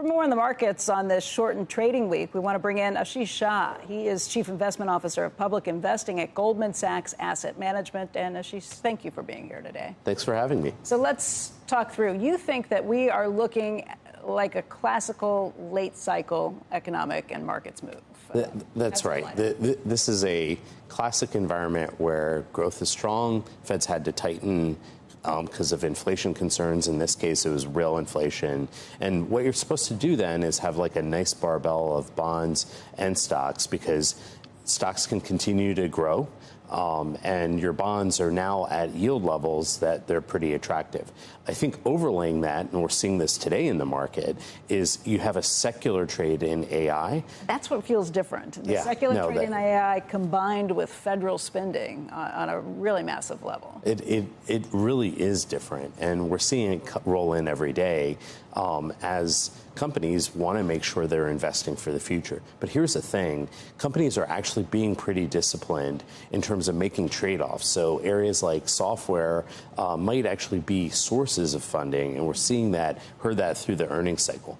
For more on the markets on this shortened trading week, we want to bring in Ashish Shah. He is Chief Investment Officer of Public Investing at Goldman Sachs Asset Management. And Ashish, thank you for being here today. Thanks for having me. So let's talk through. You think that we are looking like a classical late cycle economic and markets move? That's right. This is a classic environment where growth is strong. Fed's had to tighten because of inflation concerns. In this case, it was real inflation. And what you're supposed to do then is have like a nice barbell of bonds and stocks, because stocks can continue to grow. And your bonds are now at yield levels that they're pretty attractive. I think overlaying that, and we're seeing this today in the market, is you have a secular trade in AI. That's what feels different. The secular trade in AI combined with federal spending on a really massive level. It really is different, and we're seeing it roll in every day as companies want to make sure they're investing for the future. But here's the thing. Companies are actually being pretty disciplined in terms of making trade-offs. So areas like software might actually be sources of funding, and we're seeing that, heard that through the earnings cycle.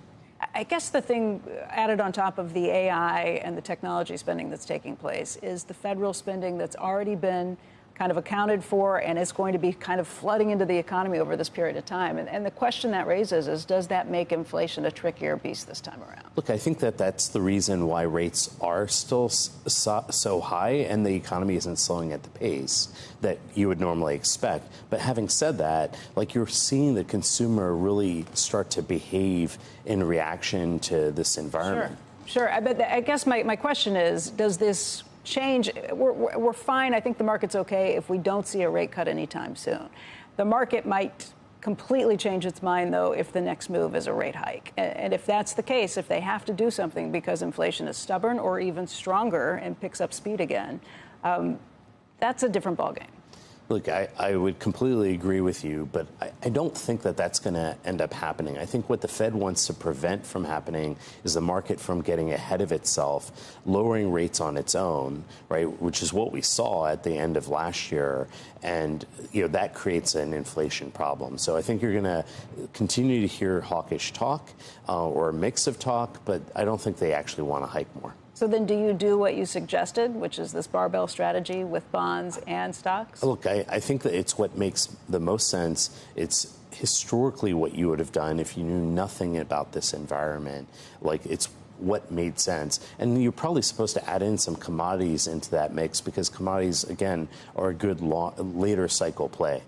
I guess the thing added on top of the AI and the technology spending that's taking place is the federal spending that's already been kind of accounted for and is going to be kind of flooding into the economy over this period of time. And the question that raises is, does that make inflation a trickier beast this time around? Look, I think that that's the reason why rates are still so high and the economy isn't slowing at the pace that you would normally expect. But having said that, like, you're seeing the consumer really start to behave in reaction to this environment. Sure. I guess my question is, does this change? We're fine. I think the market's okay if we don't see a rate cut anytime soon. The market might completely change its mind, though, if the next move is a rate hike. And if that's the case, if they have to do something because inflation is stubborn or even stronger and picks up speed again, that's a different ballgame. Look, I would completely agree with you, but I don't think that that's going to end up happening. I think what the Fed wants to prevent from happening is the market from getting ahead of itself, lowering rates on its own, right, which is what we saw at the end of last year. And, that creates an inflation problem. So I think you're going to continue to hear hawkish talk or a mix of talk, but I don't think they actually want to hike more. So then do you do what you suggested, which is this barbell strategy with bonds and stocks? Look, I think that it's what makes the most sense. It's historically what you would have done if you knew nothing about this environment. Like, it's what made sense. And you're probably supposed to add in some commodities into that mix, because commodities, again, are a good later cycle play.